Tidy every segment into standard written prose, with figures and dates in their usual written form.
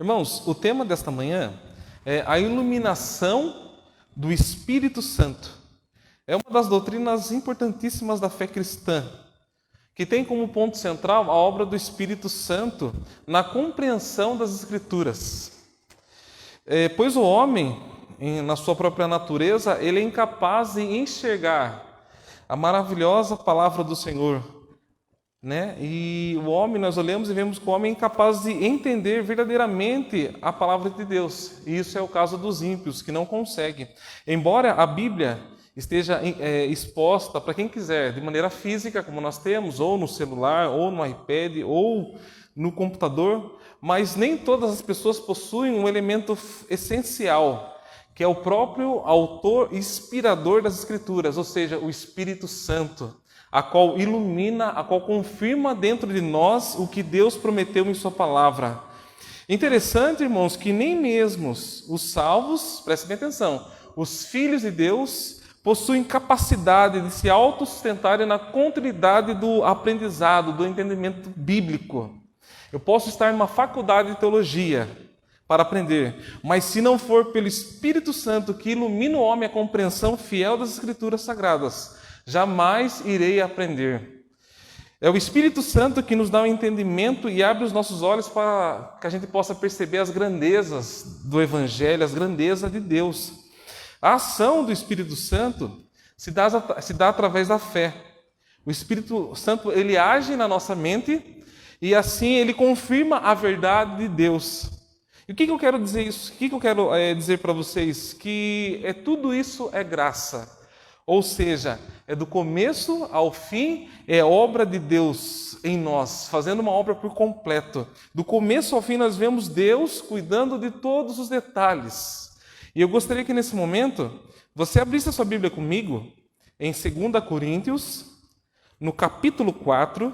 Irmãos, o tema desta manhã é a iluminação do Espírito Santo. É uma das doutrinas importantíssimas da fé cristã, que tem como ponto central a obra do Espírito Santo na compreensão das Escrituras. Pois o homem, na sua própria natureza, ele é incapaz de enxergar a maravilhosa palavra do Senhor, né? E o homem, nós olhamos e vemos que o homem é incapaz de entender verdadeiramente a palavra de Deus. E isso é o caso dos ímpios, que não conseguem. Embora a Bíblia esteja exposta para quem quiser, de maneira física, como nós temos, ou no celular, ou no iPad, ou no computador, mas nem todas as pessoas possuem um elemento essencial, que é o próprio autor inspirador das Escrituras, ou seja, o Espírito Santo, a qual ilumina, a qual confirma dentro de nós o que Deus prometeu em sua palavra. Interessante, irmãos, que nem mesmo os salvos, prestem bem atenção, os filhos de Deus possuem capacidade de se autossustentarem na continuidade do aprendizado, do entendimento bíblico. Eu posso estar numa faculdade de teologia para aprender, mas se não for pelo Espírito Santo que ilumina o homem a compreensão fiel das Escrituras Sagradas, jamais irei aprender. É o Espírito Santo que nos dá o entendimento e abre os nossos olhos para que a gente possa perceber as grandezas do Evangelho, as grandezas de Deus. A ação do Espírito Santo se dá através da fé. O Espírito Santo, ele age na nossa mente e assim ele confirma a verdade de Deus. E o que eu quero dizer isso? O que eu quero dizer para vocês? Que tudo isso é graça. Ou seja, é do começo ao fim, é obra de Deus em nós, fazendo uma obra por completo. Do começo ao fim nós vemos Deus cuidando de todos os detalhes. E eu gostaria que nesse momento você abrisse a sua Bíblia comigo em 2 Coríntios, no capítulo 4.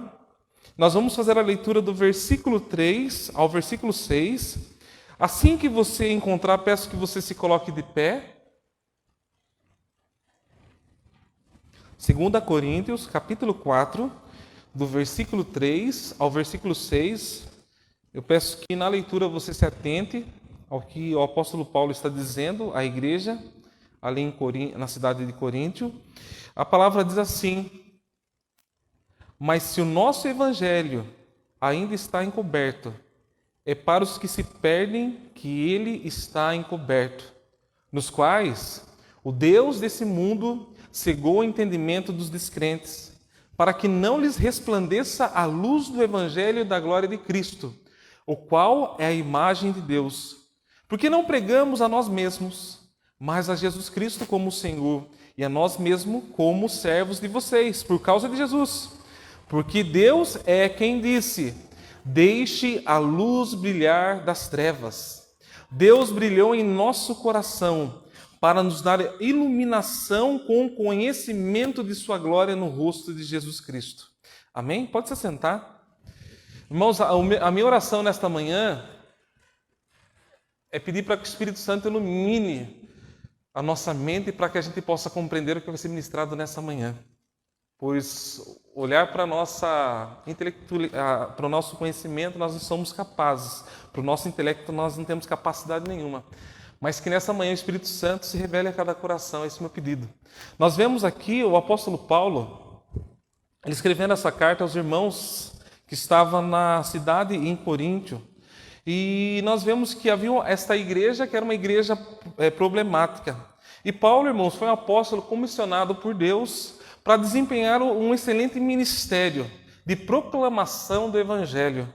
Nós vamos fazer a leitura do versículo 3 ao versículo 6. Assim que você encontrar, peço que você se coloque de pé. 2 Coríntios, capítulo 4, do versículo 3 ao versículo 6. Eu peço que na leitura você se atente ao que o apóstolo Paulo está dizendo à igreja, ali na cidade de Coríntio. A palavra diz assim: mas se o nosso evangelho ainda está encoberto, é para os que se perdem que ele está encoberto, nos quais o Deus desse mundo cegou o entendimento dos descrentes, para que não lhes resplandeça a luz do evangelho da glória de Cristo, o qual é a imagem de Deus. Porque não pregamos a nós mesmos, mas a Jesus Cristo como Senhor, e a nós mesmos como servos de vocês, por causa de Jesus. Porque Deus é quem disse: deixe a luz brilhar das trevas. Deus brilhou em nosso coração para nos dar iluminação com o conhecimento de sua glória no rosto de Jesus Cristo. Amém? Pode se sentar. Irmãos, a minha oração nesta manhã é pedir para que o Espírito Santo ilumine a nossa mente para que a gente possa compreender o que vai ser ministrado nessa manhã. Pois olhar para para o nosso conhecimento nós não somos capazes, para o nosso intelecto nós não temos capacidade nenhuma. Mas que nessa manhã o Espírito Santo se revele a cada coração, esse é o meu pedido. Nós vemos aqui o apóstolo Paulo, ele escrevendo essa carta aos irmãos que estavam na cidade em Coríntio. E nós vemos que havia esta igreja que era uma igreja problemática. E Paulo, irmãos, foi um apóstolo comissionado por Deus para desempenhar um excelente ministério de proclamação do Evangelho.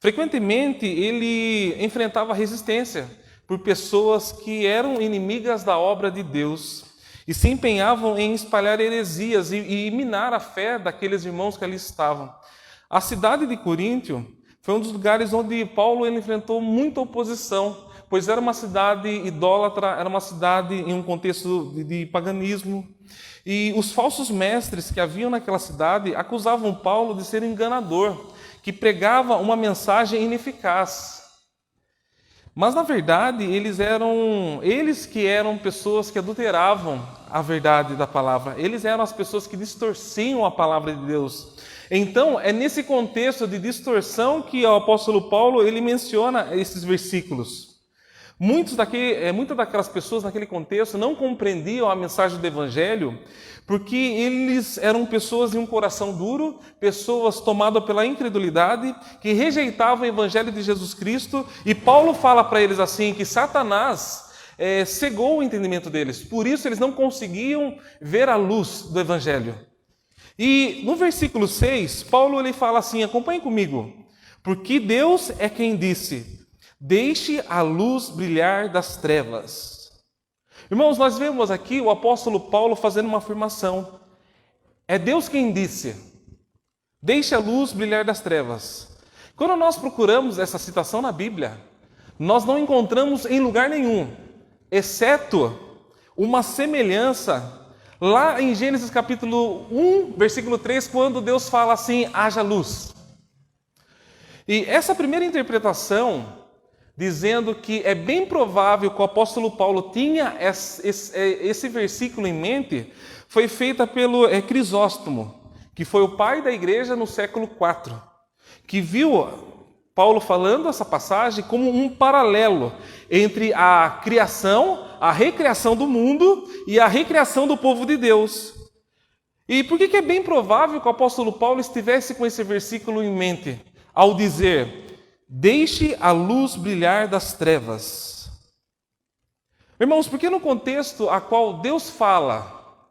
Frequentemente ele enfrentava resistência por pessoas que eram inimigas da obra de Deus e se empenhavam em espalhar heresias e minar a fé daqueles irmãos que ali estavam. A cidade de Coríntio foi um dos lugares onde Paulo enfrentou muita oposição, pois era uma cidade idólatra, era uma cidade em um contexto de paganismo. E os falsos mestres que haviam naquela cidade acusavam Paulo de ser enganador, que pregava uma mensagem ineficaz. Mas, na verdade, eles que eram pessoas que adulteravam a verdade da palavra. Eles eram as pessoas que distorciam a palavra de Deus. Então, é nesse contexto de distorção que o apóstolo Paulo ele menciona esses versículos. Muitas daquelas pessoas naquele contexto não compreendiam a mensagem do Evangelho, porque eles eram pessoas de um coração duro, pessoas tomadas pela incredulidade, que rejeitavam o Evangelho de Jesus Cristo, e Paulo fala para eles assim, que Satanás cegou o entendimento deles, por isso eles não conseguiam ver a luz do Evangelho. E no versículo 6, Paulo ele fala assim, acompanhe comigo, porque Deus é quem disse, deixe a luz brilhar das trevas. Irmãos, nós vemos aqui o apóstolo Paulo fazendo uma afirmação. É Deus quem disse, deixe a luz brilhar das trevas. Quando nós procuramos essa citação na Bíblia, nós não encontramos em lugar nenhum, exceto uma semelhança lá em Gênesis capítulo 1, versículo 3, quando Deus fala assim, haja luz. E essa primeira interpretação, dizendo que é bem provável que o apóstolo Paulo tinha esse versículo em mente, foi feita pelo Crisóstomo, que foi o pai da igreja no século IV, que viu Paulo falando essa passagem como um paralelo entre a criação, a recriação do mundo e a recriação do povo de Deus. E por que é bem provável que o apóstolo Paulo estivesse com esse versículo em mente, ao dizer, deixe a luz brilhar das trevas? Irmãos, porque no contexto a qual Deus fala,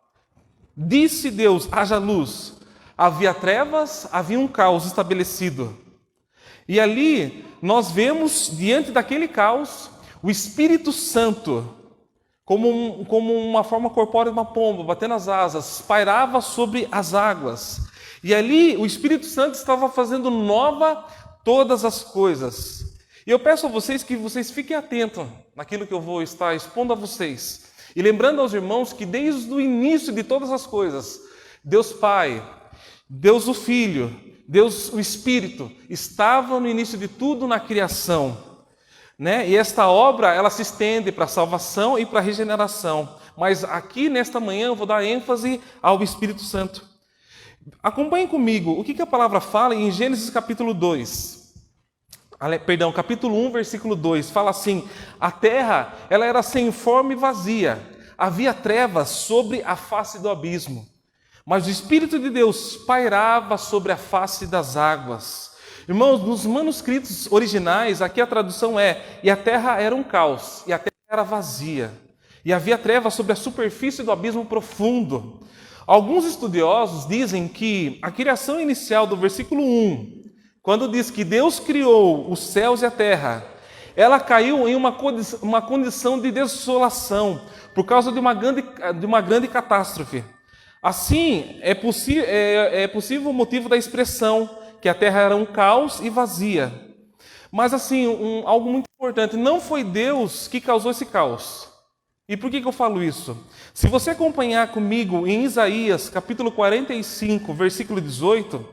disse Deus, haja luz, havia trevas, havia um caos estabelecido. E ali nós vemos, diante daquele caos, o Espírito Santo, como uma forma corpórea de uma pomba, batendo as asas, pairava sobre as águas. E ali o Espírito Santo estava fazendo nova todas as coisas. E eu peço a vocês que vocês fiquem atentos naquilo que eu vou estar expondo a vocês. E lembrando aos irmãos que desde o início de todas as coisas, Deus Pai, Deus o Filho, Deus o Espírito, estavam no início de tudo na criação. Né? E esta obra, ela se estende para a salvação e para a regeneração. Mas aqui, nesta manhã, eu vou dar ênfase ao Espírito Santo. Acompanhem comigo o que a palavra fala em Gênesis capítulo 2. Capítulo 1, versículo 2. Fala assim, a terra ela era sem forma e vazia. Havia trevas sobre a face do abismo. Mas o Espírito de Deus pairava sobre a face das águas. Irmãos, nos manuscritos originais, aqui a tradução é, e a terra era um caos, e a terra era vazia. E havia trevas sobre a superfície do abismo profundo. Alguns estudiosos dizem que a criação inicial do versículo 1, quando diz que Deus criou os céus e a terra, ela caiu em uma condição de desolação, por causa de uma grande catástrofe. Assim, é possível o motivo da expressão, que a terra era um caos e vazia. Mas assim, algo muito importante, não foi Deus que causou esse caos. E por que eu falo isso? Se você acompanhar comigo em Isaías, capítulo 45, versículo 18,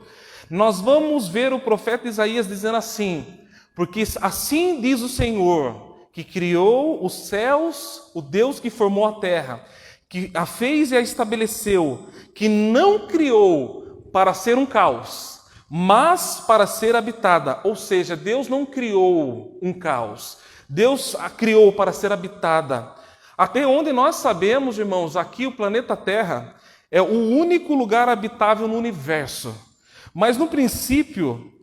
nós vamos ver o profeta Isaías dizendo assim, porque assim diz o Senhor, que criou os céus, o Deus que formou a terra, que a fez e a estabeleceu, que não criou para ser um caos, mas para ser habitada. Ou seja, Deus não criou um caos, Deus a criou para ser habitada. Até onde nós sabemos, irmãos, aqui o planeta Terra é o único lugar habitável no universo. Mas no princípio,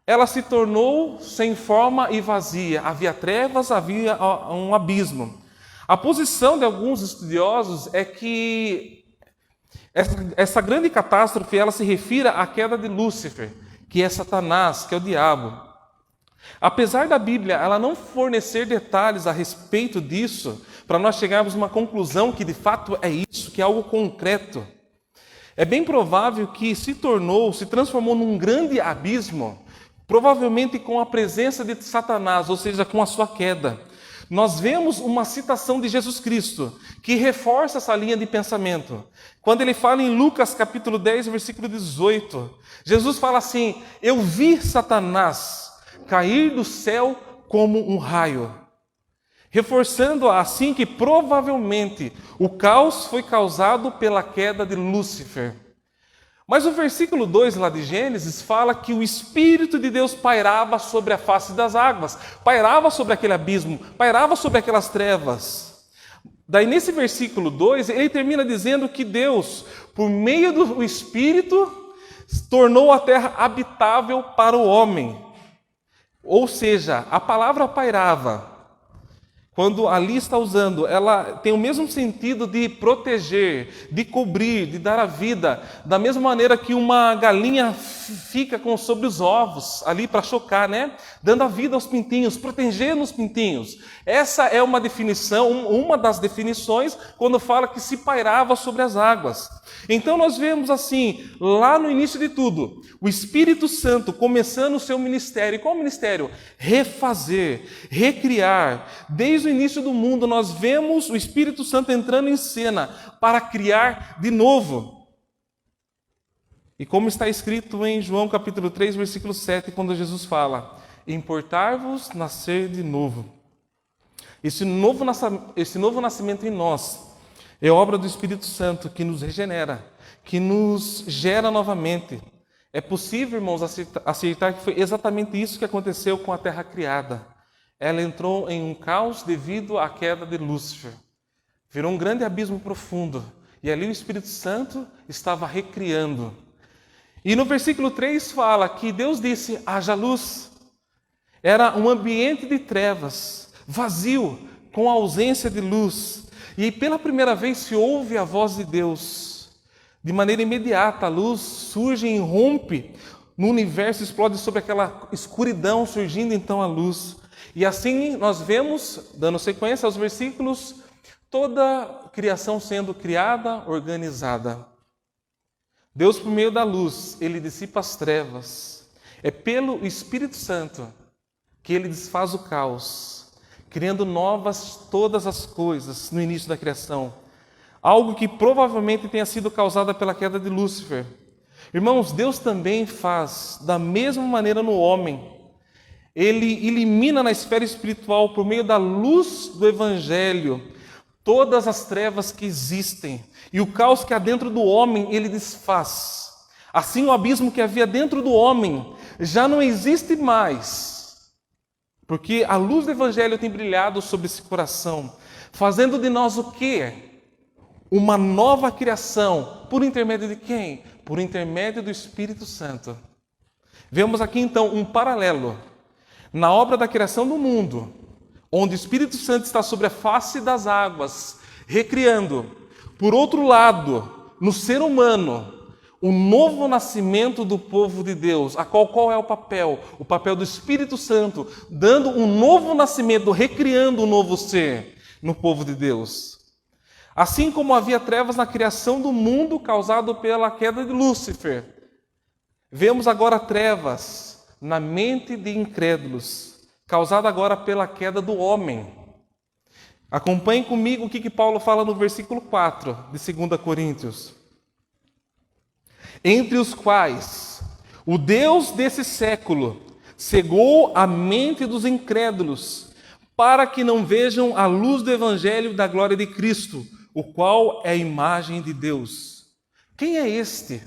ela se tornou sem forma e vazia. Havia trevas, havia um abismo. A posição de alguns estudiosos é que essa grande catástrofe ela se refira à queda de Lúcifer, que é Satanás, que é o diabo. Apesar da Bíblia ela não fornecer detalhes a respeito disso, para nós chegarmos a uma conclusão que de fato é isso, que é algo concreto, é bem provável que se transformou num grande abismo, provavelmente com a presença de Satanás, ou seja, com a sua queda. Nós vemos uma citação de Jesus Cristo, que reforça essa linha de pensamento. Quando ele fala em Lucas capítulo 10, versículo 18, Jesus fala assim, eu vi Satanás cair do céu como um raio. Reforçando assim que provavelmente o caos foi causado pela queda de Lúcifer. Mas o versículo 2 lá de Gênesis fala que o Espírito de Deus pairava sobre a face das águas, pairava sobre aquele abismo, pairava sobre aquelas trevas. Daí nesse versículo 2, ele termina dizendo que Deus, por meio do Espírito, tornou a terra habitável para o homem. Ou seja, a palavra pairava, quando ali está usando, ela tem o mesmo sentido de proteger, de cobrir, de dar a vida, da mesma maneira que uma galinha fica sobre os ovos, ali para chocar, né? Dando a vida aos pintinhos, protegendo os pintinhos. Essa é uma definição, uma das definições, quando fala que se pairava sobre as águas. Então nós vemos assim, lá no início de tudo, o Espírito Santo começando o seu ministério. E qual o ministério? Refazer, recriar. Desde o início do mundo nós vemos o Espírito Santo entrando em cena para criar de novo. E como está escrito em João capítulo 3, versículo 7, quando Jesus fala: importar-vos nascer de novo. Esse novo nascimento em nós é obra do Espírito Santo que nos regenera, que nos gera novamente. É possível, irmãos, aceitar que foi exatamente isso que aconteceu com a terra criada. Ela entrou em um caos devido à queda de Lúcifer. Virou um grande abismo profundo. E ali o Espírito Santo estava recriando. E no versículo 3 fala que Deus disse: haja luz. Era um ambiente de trevas, vazio, com ausência de luz. E pela primeira vez se ouve a voz de Deus. De maneira imediata, a luz surge e rompe no universo, explode sobre aquela escuridão, surgindo então a luz. E assim nós vemos, dando sequência aos versículos, toda a criação sendo criada, organizada. Deus, por meio da luz, Ele dissipa as trevas. É pelo Espírito Santo que Ele desfaz o caos, criando novas todas as coisas no início da criação. Algo que provavelmente tenha sido causado pela queda de Lúcifer. Irmãos, Deus também faz da mesma maneira no homem. Ele elimina na esfera espiritual, por meio da luz do Evangelho, todas as trevas que existem. E o caos que há dentro do homem, Ele desfaz. Assim, o abismo que havia dentro do homem já não existe mais. Porque a luz do Evangelho tem brilhado sobre esse coração, fazendo de nós o quê? Uma nova criação. Por intermédio de quem? Por intermédio do Espírito Santo. Vemos aqui então um paralelo na obra da criação do mundo, onde o Espírito Santo está sobre a face das águas, recriando. Por outro lado, no ser humano, o novo nascimento do povo de Deus, qual é o papel? O papel do Espírito Santo, dando um novo nascimento, recriando um novo ser no povo de Deus. Assim como havia trevas na criação do mundo causado pela queda de Lúcifer, vemos agora trevas na mente de incrédulos, causada agora pela queda do homem. Acompanhem comigo o que Paulo fala no versículo 4 de 2 Coríntios. Entre os quais o Deus desse século cegou a mente dos incrédulos, para que não vejam a luz do Evangelho da glória de Cristo, o qual é a imagem de Deus. Quem é este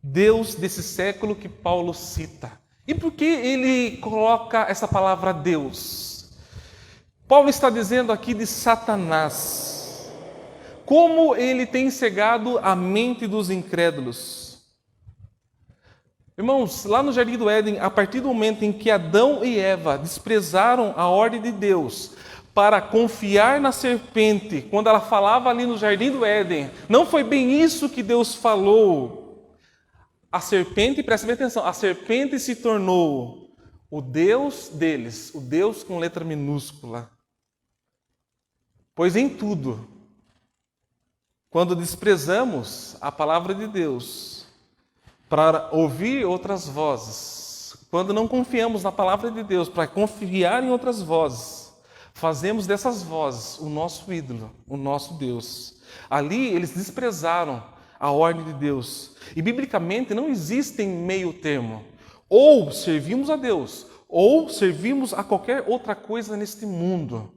Deus desse século que Paulo cita? E por que ele coloca essa palavra Deus? Paulo está dizendo aqui de Satanás. Como ele tem cegado a mente dos incrédulos. Irmãos, lá no Jardim do Éden, a partir do momento em que Adão e Eva desprezaram a ordem de Deus para confiar na serpente, quando ela falava ali no Jardim do Éden, não foi bem isso que Deus falou. A serpente, preste bem atenção, a serpente se tornou o Deus deles, o Deus com letra minúscula. Pois em tudo, quando desprezamos a palavra de Deus para ouvir outras vozes, quando não confiamos na palavra de Deus para confiar em outras vozes, fazemos dessas vozes o nosso ídolo, o nosso Deus. Ali eles desprezaram a ordem de Deus. E biblicamente não existe meio termo. Ou servimos a Deus, ou servimos a qualquer outra coisa neste mundo.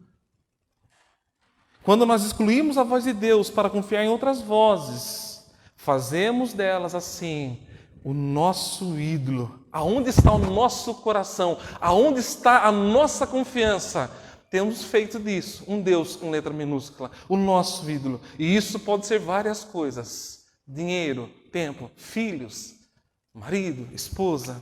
Quando nós excluímos a voz de Deus para confiar em outras vozes, fazemos delas assim o nosso ídolo. Aonde está o nosso coração? Aonde está a nossa confiança? Temos feito disso um Deus com letra minúscula, o nosso ídolo. E isso pode ser várias coisas: dinheiro, tempo, filhos, marido, esposa.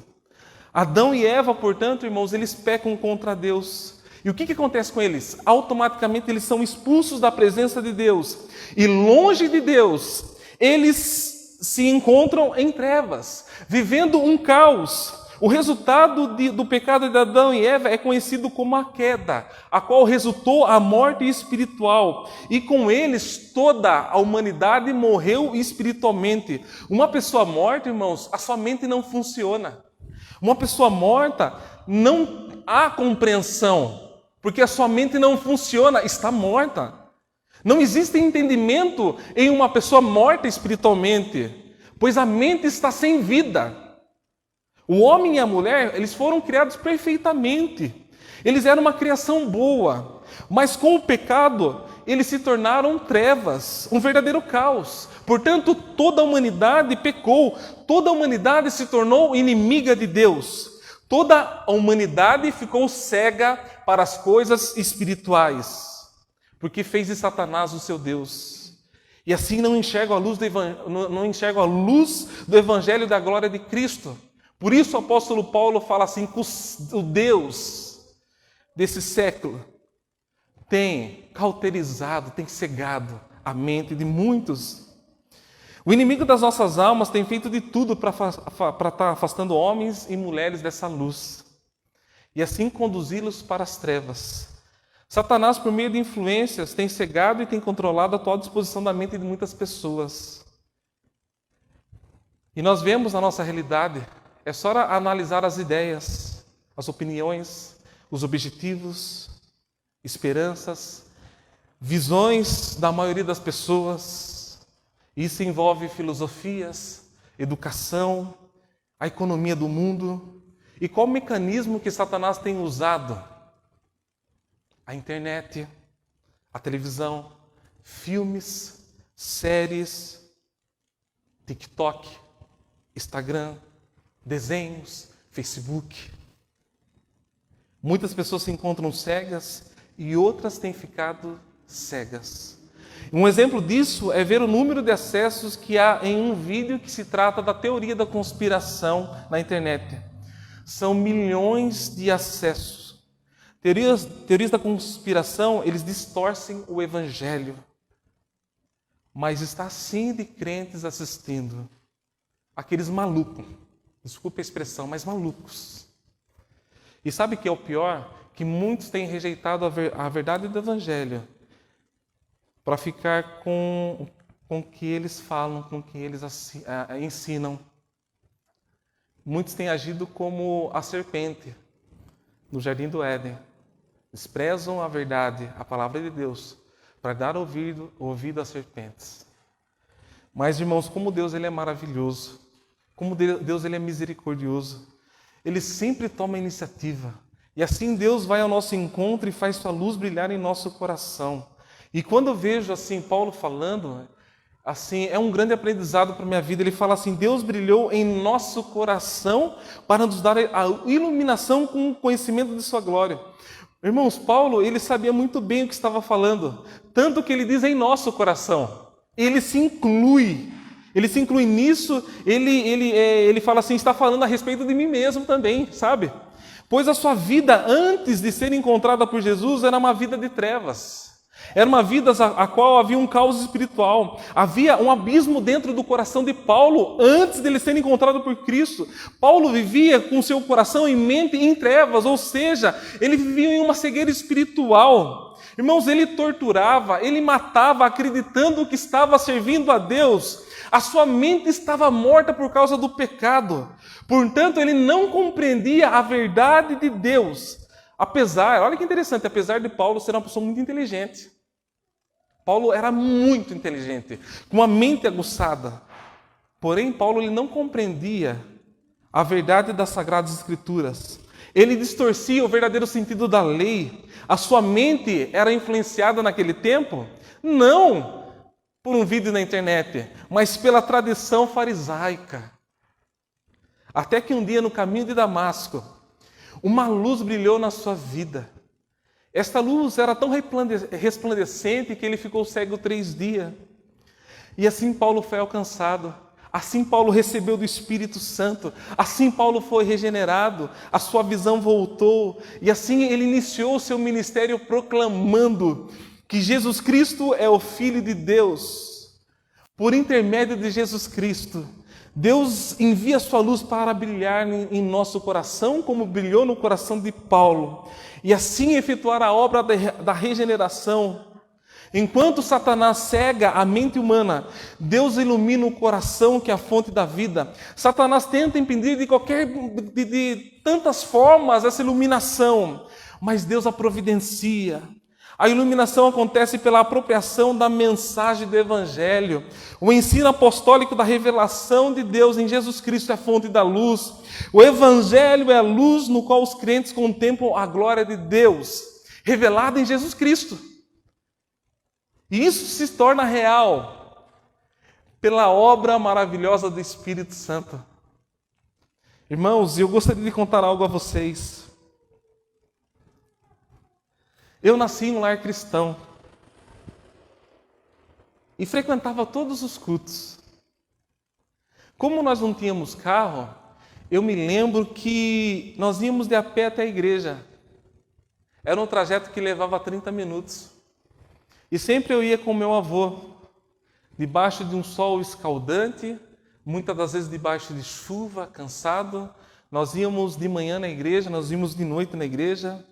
Adão e Eva, portanto, irmãos, eles pecam contra Deus. E o que acontece com eles? Automaticamente eles são expulsos da presença de Deus. E longe de Deus, eles se encontram em trevas, vivendo um caos. O resultado do pecado de Adão e Eva é conhecido como a queda, a qual resultou a morte espiritual. E com eles toda a humanidade morreu espiritualmente. Uma pessoa morta, irmãos, a sua mente não funciona. Uma pessoa morta não há compreensão, porque a sua mente não funciona, está morta. Não existe entendimento em uma pessoa morta espiritualmente, pois a mente está sem vida. O homem e a mulher, eles foram criados perfeitamente. Eles eram uma criação boa, mas com o pecado, eles se tornaram trevas, um verdadeiro caos. Portanto, toda a humanidade pecou, toda a humanidade se tornou inimiga de Deus. Toda a humanidade ficou cega para as coisas espirituais, porque fez de Satanás o seu Deus. E assim não enxergam a luz do Evangelho da glória de Cristo. Por isso o apóstolo Paulo fala assim, que o Deus desse século tem cauterizado, tem cegado a mente de muitos. O inimigo das nossas almas tem feito de tudo para estar afastando homens e mulheres dessa luz e assim conduzi-los para as trevas. Satanás, por meio de influências, tem cegado e tem controlado a atual disposição da mente de muitas pessoas. E nós vemos na nossa realidade, é só analisar as ideias, as opiniões, os objetivos, esperanças, visões da maioria das pessoas. Isso envolve filosofias, educação, a economia do mundo. E qual o mecanismo que Satanás tem usado? A internet, a televisão, filmes, séries, TikTok, Instagram, desenhos, Facebook. Muitas pessoas se encontram cegas e outras têm ficado cegas. Um exemplo disso é ver o número de acessos que há em um vídeo que se trata da teoria da conspiração na internet. São milhões de acessos. Teorias da conspiração, eles distorcem o Evangelho. Mas está assim de crentes assistindo. Aqueles malucos. Desculpe a expressão, mas malucos. E sabe o que é o pior? Que muitos têm rejeitado a verdade do Evangelho para ficar com o que eles falam, com o que eles ensinam. Muitos têm agido como a serpente no jardim do Éden. Desprezam a verdade, a palavra de Deus, para dar ouvido às serpentes. Mas, irmãos, como Deus ele é maravilhoso. Como Deus ele é misericordioso, Ele sempre toma a iniciativa. E assim Deus vai ao nosso encontro e faz sua luz brilhar em nosso coração. E quando eu vejo assim Paulo falando, assim é um grande aprendizado para a minha vida. Ele fala assim, Deus brilhou em nosso coração para nos dar a iluminação com o conhecimento de sua glória. Irmãos, Paulo ele sabia muito bem o que estava falando, tanto que ele diz em nosso coração. Ele se inclui nisso, ele fala assim, está falando a respeito de mim mesmo também, sabe? Pois a sua vida antes de ser encontrada por Jesus era uma vida de trevas. Era uma vida a qual havia um caos espiritual. Havia um abismo dentro do coração de Paulo antes dele ser encontrado por Cristo. Paulo vivia com seu coração e mente em trevas, ou seja, ele vivia em uma cegueira espiritual. Irmãos, ele torturava, ele matava acreditando que estava servindo a Deus. A sua mente estava morta por causa do pecado. Portanto, ele não compreendia a verdade de Deus. Olha que interessante, apesar de Paulo ser uma pessoa muito inteligente. Paulo era muito inteligente, com uma mente aguçada. Porém, Paulo ele não compreendia a verdade das Sagradas Escrituras. Ele distorcia o verdadeiro sentido da lei. A sua mente era influenciada naquele tempo? Não! por um vídeo na internet, mas pela tradição farisaica. Até que um dia, no caminho de Damasco, uma luz brilhou na sua vida. Esta luz era tão resplandecente que ele ficou cego 3 dias. E assim Paulo foi alcançado. Assim Paulo recebeu do Espírito Santo. Assim Paulo foi regenerado. A sua visão voltou. E assim ele iniciou o seu ministério proclamando que Jesus Cristo é o Filho de Deus. Por intermédio de Jesus Cristo, Deus envia a sua luz para brilhar em nosso coração, como brilhou no coração de Paulo. E assim efetuar a obra da regeneração. Enquanto Satanás cega a mente humana, Deus ilumina o coração, que é a fonte da vida. Satanás tenta impedir de tantas formas essa iluminação, mas Deus a providencia. A iluminação acontece pela apropriação da mensagem do Evangelho. O ensino apostólico da revelação de Deus em Jesus Cristo é a fonte da luz. O Evangelho é a luz no qual os crentes contemplam a glória de Deus, revelada em Jesus Cristo. E isso se torna real pela obra maravilhosa do Espírito Santo. Irmãos, eu gostaria de contar algo a vocês. Eu nasci em um lar cristão e frequentava todos os cultos. Como nós não tínhamos carro, eu me lembro que nós íamos de a pé até a igreja. Era um trajeto que levava 30 minutos. E sempre eu ia com meu avô, debaixo de um sol escaldante, muitas das vezes debaixo de chuva, cansado. Nós íamos de manhã na igreja, nós íamos de noite na igreja.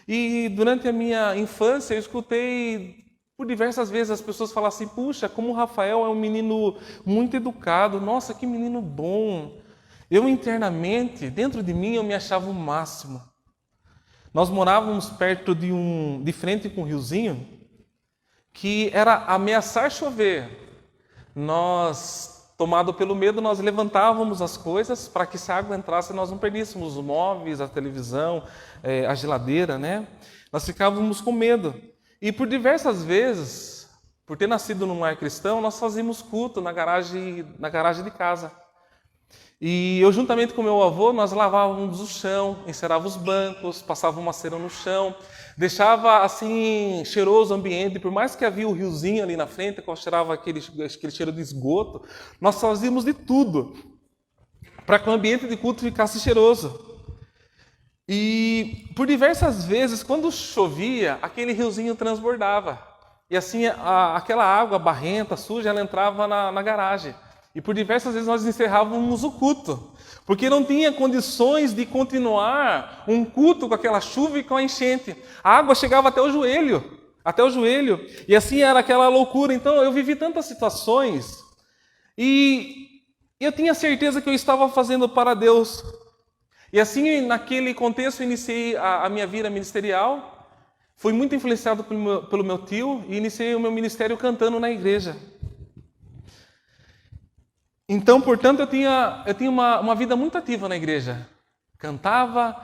E durante a minha infância eu escutei por diversas vezes as pessoas falar assim: puxa, como o Rafael é um menino muito educado, nossa, que menino bom. Eu internamente, dentro de mim, eu me achava o máximo. Nós morávamos perto de frente com um riozinho, que era ameaçar chover. Nós, tomado pelo medo, nós levantávamos as coisas para que se a água entrasse nós não perdíssemos os móveis, a televisão, a geladeira, né? Nós ficávamos com medo. E por diversas vezes, por ter nascido num lar cristão, nós fazíamos culto na garagem de casa. E eu, juntamente com meu avô, nós lavávamos o chão, encerávamos os bancos, passávamos uma cera no chão, deixava assim cheiroso o ambiente. Por mais que havia o riozinho ali na frente, que eu cheirava aquele cheiro de esgoto, nós fazíamos de tudo para que o ambiente de culto ficasse cheiroso. E por diversas vezes, quando chovia, aquele riozinho transbordava. E assim, aquela água barrenta, suja, ela entrava na garagem. E por diversas vezes nós encerrávamos o culto, porque não tinha condições de continuar um culto com aquela chuva e com a enchente. A água chegava até o joelho, e assim era aquela loucura. Então eu vivi tantas situações, e eu tinha certeza que eu estava fazendo para Deus. E assim, naquele contexto, eu iniciei a minha vida ministerial. Fui muito influenciado pelo meu tio e iniciei o meu ministério cantando na igreja. Então, portanto, eu tinha uma vida muito ativa na igreja. Cantava,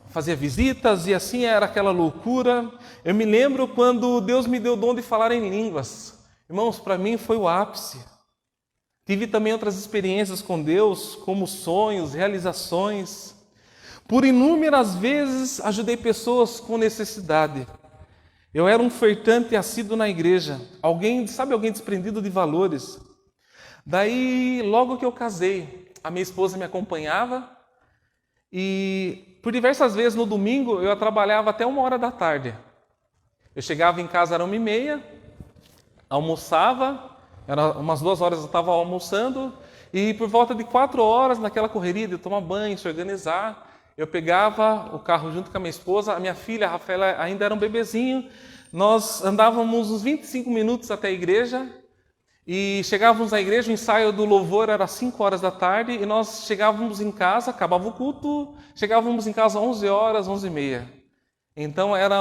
fazia visitas e assim era aquela loucura. Eu me lembro quando Deus me deu o dom de falar em línguas. Irmãos, para mim foi o ápice. Tive também outras experiências com Deus, como sonhos, realizações. Por inúmeras vezes ajudei pessoas com necessidade. Eu era um ofertante assíduo na igreja. Alguém desprendido de valores. Daí, logo que eu casei, a minha esposa me acompanhava e por diversas vezes no domingo eu trabalhava até 1h da tarde. Eu chegava em casa, era 1h30, almoçava, era umas 2 horas eu estava almoçando e por volta de 4 horas, naquela correria de tomar banho, se organizar, eu pegava o carro junto com a minha esposa, a minha filha, a Rafaela, ainda era um bebezinho, nós andávamos uns 25 minutos até a igreja. E chegávamos à igreja, o ensaio do louvor era às 5 horas da tarde, e nós chegávamos em casa, acabava o culto, chegávamos em casa às 11 horas, 11h30. Então era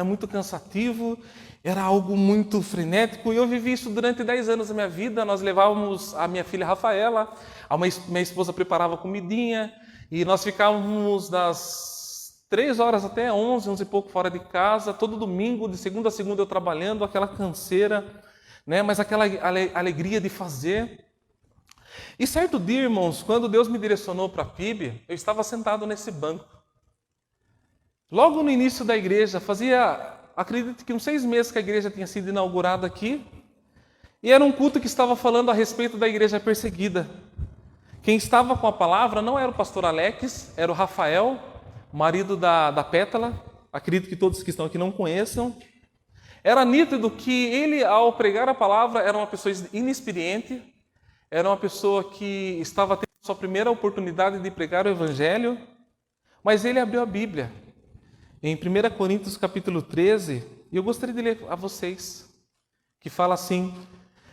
muito cansativo, era algo muito frenético, e eu vivi isso durante 10 anos da minha vida. Nós levávamos a minha filha Rafaela, minha esposa preparava comidinha, e nós ficávamos das 3 horas até 11, 11 e pouco fora de casa, todo domingo, de segunda a segunda eu trabalhando, aquela canseira, né? Mas aquela alegria de fazer. E certo dia, irmãos, quando Deus me direcionou para a PIB, eu estava sentado nesse banco. Logo no início da igreja, acredito que uns 6 meses que a igreja tinha sido inaugurada aqui, e era um culto que estava falando a respeito da igreja perseguida. Quem estava com a palavra não era o pastor Alex, era o Rafael, marido da Pétala. Acredito que todos que estão aqui não conheçam. Era nítido que ele, ao pregar a palavra, era uma pessoa inexperiente, era uma pessoa que estava tendo sua primeira oportunidade de pregar o Evangelho, mas ele abriu a Bíblia em 1 Coríntios capítulo 13, e eu gostaria de ler a vocês, que fala assim: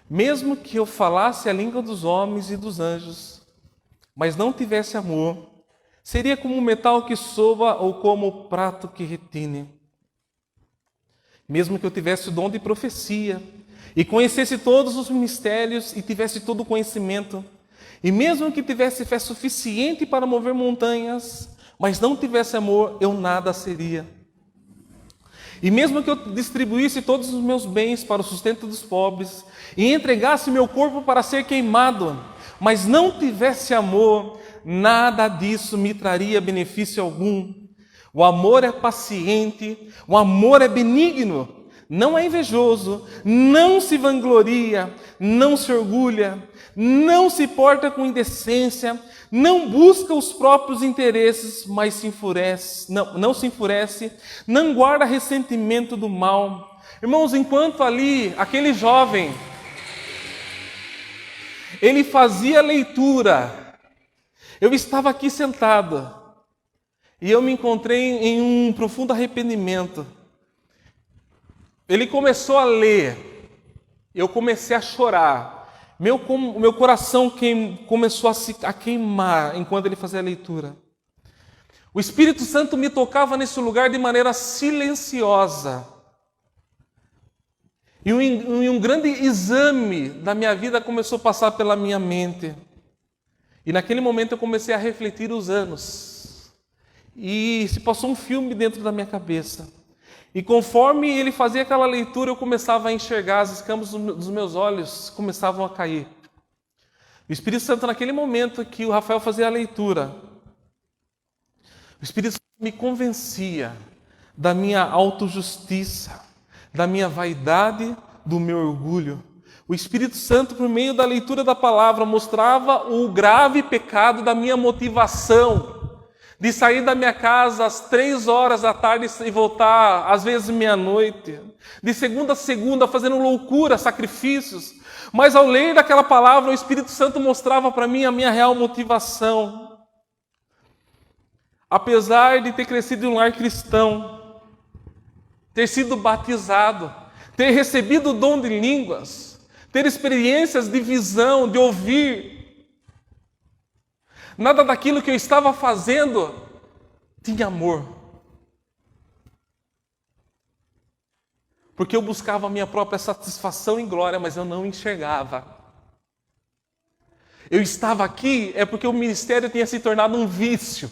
mesmo que eu falasse a língua dos homens e dos anjos, mas não tivesse amor, seria como um metal que soa ou como o prato que retine. Mesmo que eu tivesse o dom de profecia e conhecesse todos os mistérios e tivesse todo o conhecimento, e mesmo que tivesse fé suficiente para mover montanhas, mas não tivesse amor, eu nada seria. E mesmo que eu distribuísse todos os meus bens para o sustento dos pobres e entregasse meu corpo para ser queimado, mas não tivesse amor, nada disso me traria benefício algum. O amor é paciente, o amor é benigno, não é invejoso, não se vangloria, não se orgulha, não se porta com indecência, não busca os próprios interesses, mas não se enfurece, não guarda ressentimento do mal. Irmãos, enquanto ali, aquele jovem, ele fazia leitura, eu estava aqui sentado, e eu me encontrei em um profundo arrependimento. Ele começou a ler, eu comecei a chorar. Meu coração começou a queimar enquanto ele fazia a leitura. O Espírito Santo me tocava nesse lugar de maneira silenciosa. E um grande exame da minha vida começou a passar pela minha mente. E naquele momento eu comecei a refletir os anos. E se passou um filme dentro da minha cabeça. E conforme ele fazia aquela leitura, eu começava a enxergar, as escamas dos meus olhos começavam a cair. O Espírito Santo, naquele momento que o Rafael fazia a leitura, o Espírito Santo me convencia da minha autojustiça, da minha vaidade, do meu orgulho. O Espírito Santo, por meio da leitura da palavra, mostrava o grave pecado da minha motivação, de sair da minha casa às 3 horas da tarde e voltar às vezes meia-noite, de segunda a segunda fazendo loucura, sacrifícios, mas ao ler daquela palavra o Espírito Santo mostrava para mim a minha real motivação. Apesar de ter crescido em um lar cristão, ter sido batizado, ter recebido o dom de línguas, ter experiências de visão, de ouvir, nada daquilo que eu estava fazendo tinha amor. Porque eu buscava a minha própria satisfação e glória, mas eu não enxergava. Eu estava aqui é porque o ministério tinha se tornado um vício.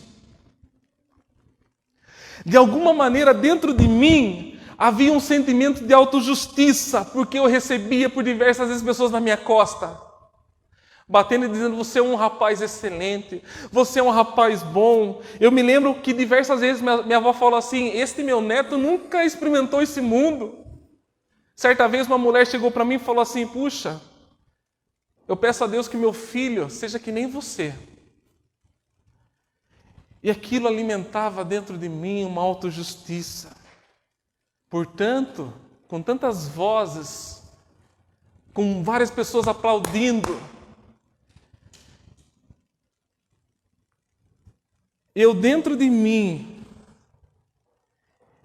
De alguma maneira, dentro de mim, havia um sentimento de autojustiça, porque eu recebia por diversas vezes pessoas na minha costa, batendo e dizendo: você é um rapaz excelente, você é um rapaz bom. Eu me lembro que diversas vezes minha avó falou assim: este meu neto nunca experimentou esse mundo. Certa vez uma mulher chegou para mim e falou assim: puxa, eu peço a Deus que meu filho seja que nem você. E aquilo alimentava dentro de mim uma autojustiça. Portanto, com tantas vozes, com várias pessoas aplaudindo, eu dentro de mim,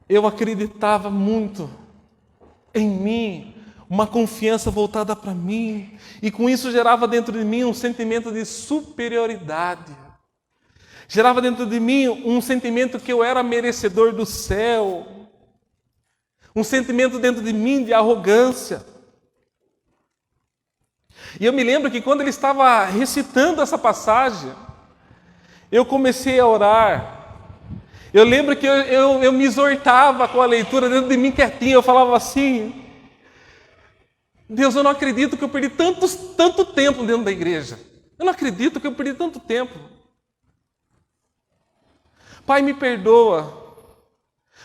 eu acreditava muito em mim, uma confiança voltada para mim, e com isso gerava dentro de mim um sentimento de superioridade. Gerava dentro de mim um sentimento que eu era merecedor do céu, um sentimento dentro de mim de arrogância. E eu me lembro que quando ele estava recitando essa passagem, eu comecei a orar, Eu lembro que eu me exortava com a leitura dentro de mim quietinho, eu falava assim: Deus, eu não acredito que eu perdi tanto tempo dentro da igreja. Eu não acredito que eu perdi tanto tempo. Pai, me perdoa.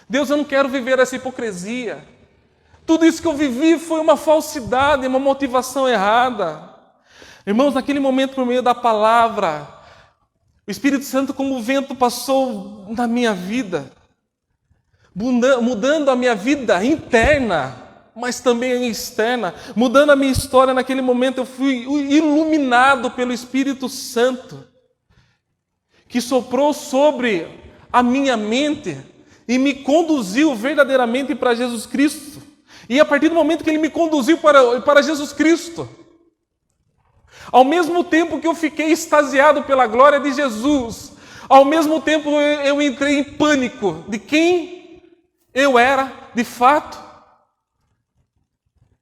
Deus, eu não quero viver essa hipocrisia. Tudo isso que eu vivi foi uma falsidade, uma motivação errada. Irmãos, naquele momento, por meio da palavra, o Espírito Santo, como o vento, passou na minha vida, mudando a minha vida interna, mas também a externa, mudando a minha história. Naquele momento eu fui iluminado pelo Espírito Santo, que soprou sobre a minha mente e me conduziu verdadeiramente para Jesus Cristo. E a partir do momento que Ele me conduziu para Jesus Cristo, ao mesmo tempo que eu fiquei extasiado pela glória de Jesus, ao mesmo tempo eu entrei em pânico de quem eu era de fato.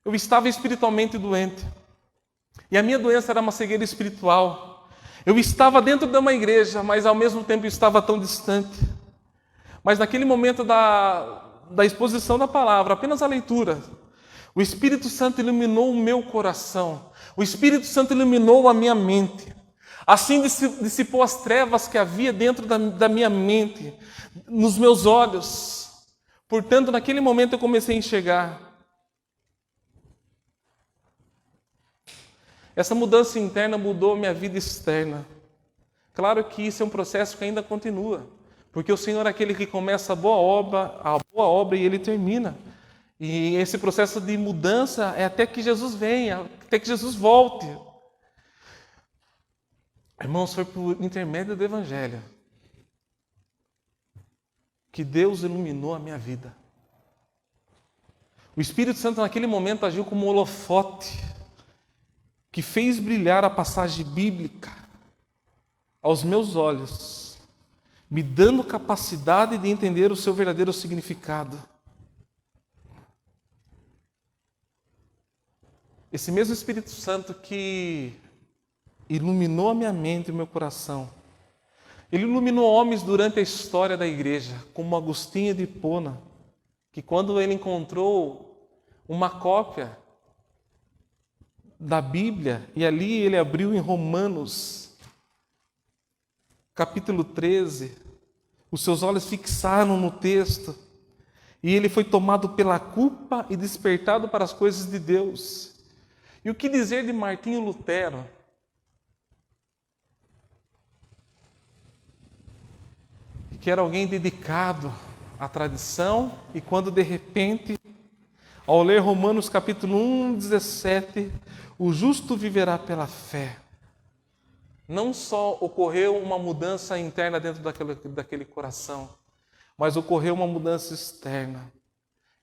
Eu estava espiritualmente doente. E a minha doença era uma cegueira espiritual. Eu estava dentro de uma igreja, mas ao mesmo tempo eu estava tão distante. Mas naquele momento da exposição da palavra, apenas a leitura, o Espírito Santo iluminou o meu coração. O Espírito Santo iluminou a minha mente. Assim dissipou as trevas que havia dentro da minha mente, nos meus olhos. Portanto, naquele momento eu comecei a enxergar. Essa mudança interna mudou minha vida externa. Claro que isso é um processo que ainda continua, porque o Senhor é aquele que começa a boa obra e Ele termina. E esse processo de mudança é até que Jesus venha, até que Jesus volte. Irmãos, foi por intermédio do Evangelho que Deus iluminou a minha vida. O Espírito Santo naquele momento agiu como um holofote que fez brilhar a passagem bíblica aos meus olhos, me dando capacidade de entender o seu verdadeiro significado. Esse mesmo Espírito Santo que iluminou a minha mente e o meu coração, ele iluminou homens durante a história da igreja, como Agostinho de Hipona, que quando ele encontrou uma cópia da Bíblia, e ali ele abriu em Romanos, capítulo 13, os seus olhos fixaram no texto, e ele foi tomado pela culpa e despertado para as coisas de Deus. E o que dizer de Martinho Lutero? Que era alguém dedicado à tradição, e quando de repente, ao ler Romanos capítulo 1, 17, o justo viverá pela fé. Não só ocorreu uma mudança interna dentro daquele coração, mas ocorreu uma mudança externa.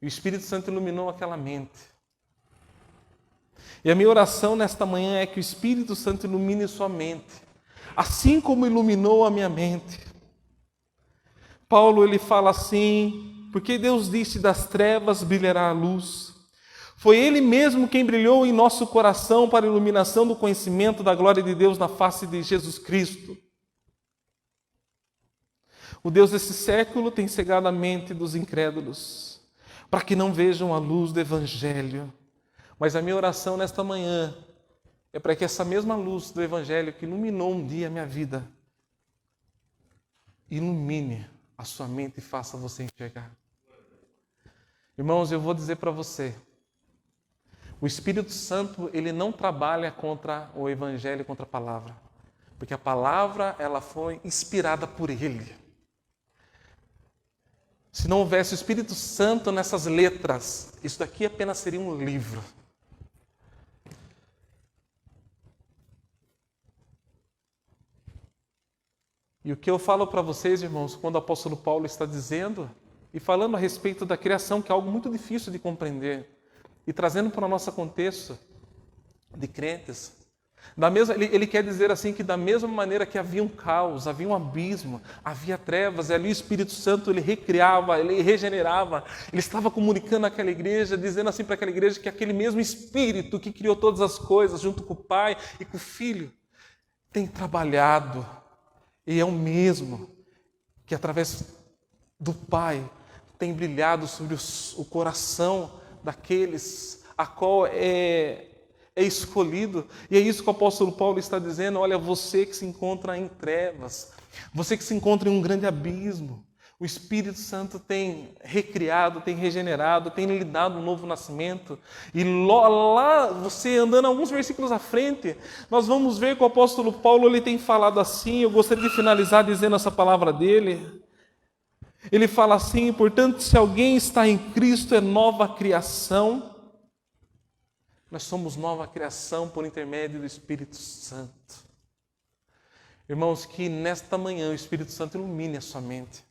E o Espírito Santo iluminou aquela mente. E a minha oração nesta manhã é que o Espírito Santo ilumine sua mente, assim como iluminou a minha mente. Paulo ele fala assim: porque Deus disse das trevas brilhará a luz. Foi Ele mesmo quem brilhou em nosso coração para a iluminação do conhecimento da glória de Deus na face de Jesus Cristo. O Deus desse século tem cegado a mente dos incrédulos, para que não vejam a luz do Evangelho. Mas a minha oração nesta manhã é para que essa mesma luz do Evangelho que iluminou um dia a minha vida, ilumine a sua mente e faça você enxergar. Irmãos, eu vou dizer para você, o Espírito Santo, ele não trabalha contra o Evangelho, contra a palavra. Porque a palavra, ela foi inspirada por Ele. Se não houvesse o Espírito Santo nessas letras, isso daqui apenas seria um livro. E o que eu falo para vocês, irmãos, quando o apóstolo Paulo está dizendo e falando a respeito da criação, que é algo muito difícil de compreender, e trazendo para o nosso contexto de crentes, ele quer dizer assim que da mesma maneira que havia um caos, havia um abismo, havia trevas, e ali o Espírito Santo ele recriava, ele regenerava, ele estava comunicando àquela igreja, dizendo assim para aquela igreja que aquele mesmo Espírito que criou todas as coisas, junto com o Pai e com o Filho, tem trabalhado, e é o mesmo que através do Pai tem brilhado sobre o coração daqueles a qual é escolhido. E é isso que o apóstolo Paulo está dizendo: olha, você que se encontra em trevas, você que se encontra em um grande abismo, o Espírito Santo tem recriado, tem regenerado, tem lhe dado um novo nascimento. E lá, você andando alguns versículos à frente, nós vamos ver que o apóstolo Paulo ele tem falado assim. Eu gostaria de finalizar dizendo essa palavra dele. Ele fala assim: portanto, se alguém está em Cristo, é nova criação. Nós somos nova criação por intermédio do Espírito Santo. Irmãos, que nesta manhã o Espírito Santo ilumine a sua mente.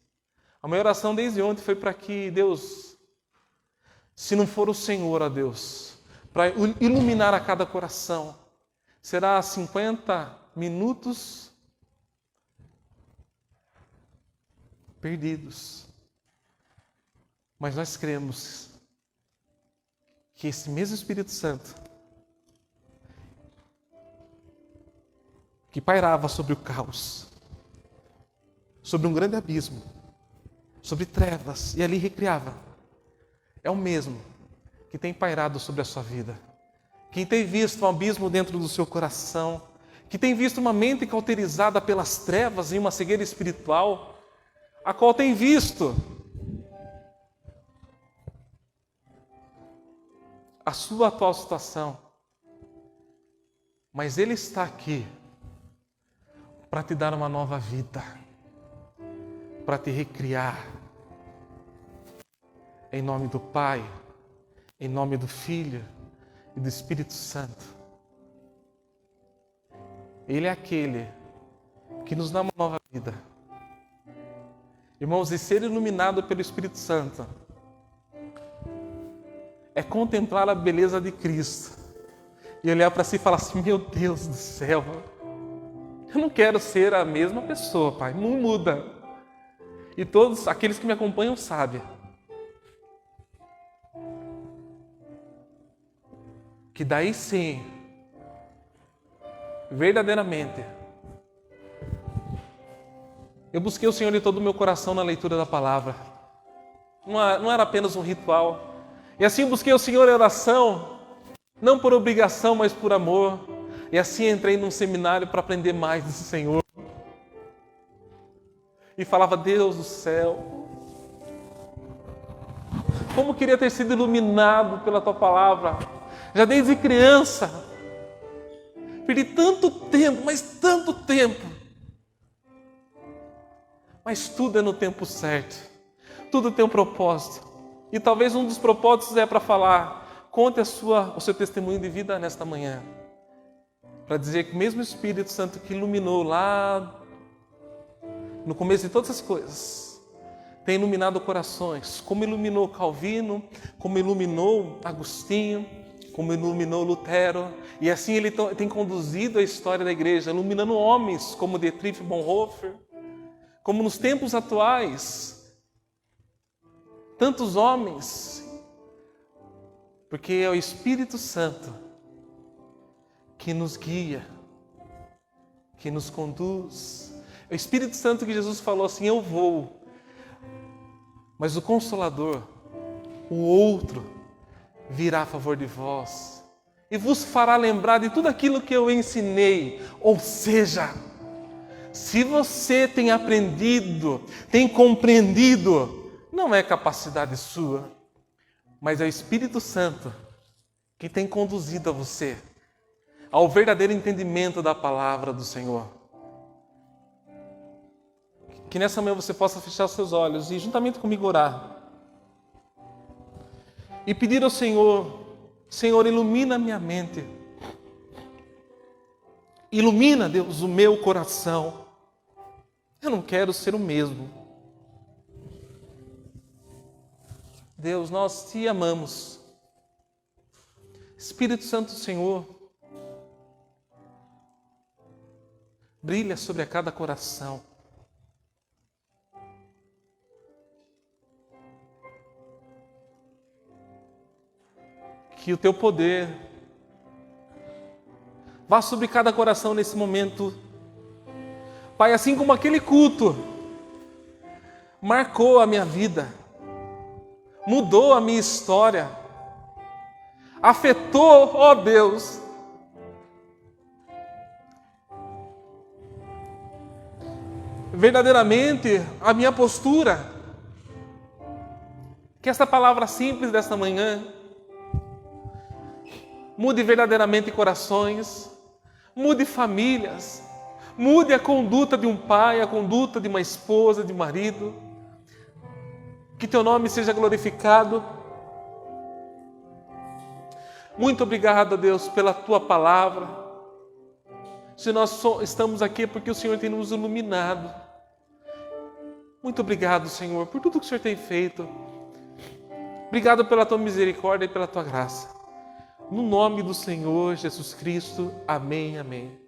A minha oração desde ontem foi para que Deus, se não for o Senhor, ó Deus, para iluminar a cada coração, será 50 minutos perdidos. Mas nós cremos que esse mesmo Espírito Santo, que pairava sobre o caos, sobre um grande abismo, sobre trevas, e ali recriava, é o mesmo que tem pairado sobre a sua vida. Quem tem visto um abismo dentro do seu coração, que tem visto uma mente cauterizada pelas trevas e uma cegueira espiritual, a qual tem visto a sua atual situação, mas Ele está aqui para te dar uma nova vida, para te recriar, em nome do Pai, em nome do Filho e do Espírito Santo. Ele é aquele que nos dá uma nova vida. Irmãos, e ser iluminado pelo Espírito Santo é contemplar a beleza de Cristo e olhar para si e falar assim: meu Deus do céu, eu não quero ser a mesma pessoa, Pai, não muda. E todos aqueles que me acompanham sabem que daí sim, verdadeiramente, eu busquei o Senhor de todo o meu coração na leitura da palavra. Não era apenas um ritual. E assim eu busquei o Senhor em oração, não por obrigação, mas por amor. E assim entrei num seminário para aprender mais do Senhor. E falava: Deus do céu, como queria ter sido iluminado pela Tua palavra, já desde criança. Perdi tanto tempo, mas tanto tempo. Mas tudo é no tempo certo. Tudo tem um propósito. E talvez um dos propósitos é para falar: conte o seu testemunho de vida nesta manhã. Para dizer que o mesmo Espírito Santo que iluminou lá no começo de todas as coisas, tem iluminado corações, como iluminou Calvino, como iluminou Agostinho, como iluminou Lutero. E assim ele tem conduzido a história da igreja, iluminando homens como Dietrich Bonhoeffer, como nos tempos atuais, tantos homens, porque é o Espírito Santo que nos guia, que nos conduz. É o Espírito Santo que Jesus falou assim: eu vou, mas o Consolador, o outro, virá a favor de vós e vos fará lembrar de tudo aquilo que eu ensinei. Ou seja, se você tem aprendido, tem compreendido, não é capacidade sua, mas é o Espírito Santo que tem conduzido a você ao verdadeiro entendimento da palavra do Senhor. Que nessa manhã você possa fechar os seus olhos e juntamente comigo orar. E pedir ao Senhor: Senhor, ilumina a minha mente. Ilumina, Deus, o meu coração. Eu não quero ser o mesmo. Deus, nós te amamos. Espírito Santo do Senhor, brilha sobre a cada coração. Que o teu poder vá sobre cada coração nesse momento. Pai, assim como aquele culto, marcou a minha vida, mudou a minha história, afetou, ó Deus, verdadeiramente a minha postura. Que esta palavra simples desta manhã mude verdadeiramente corações, mude famílias, mude a conduta de um pai, a conduta de uma esposa, de um marido. Que teu nome seja glorificado. Muito obrigado, Deus, pela tua palavra. Se nós estamos aqui é porque o Senhor tem nos iluminado. Muito obrigado, Senhor, por tudo que o Senhor tem feito. Obrigado pela tua misericórdia e pela tua graça. No nome do Senhor Jesus Cristo. Amém, amém.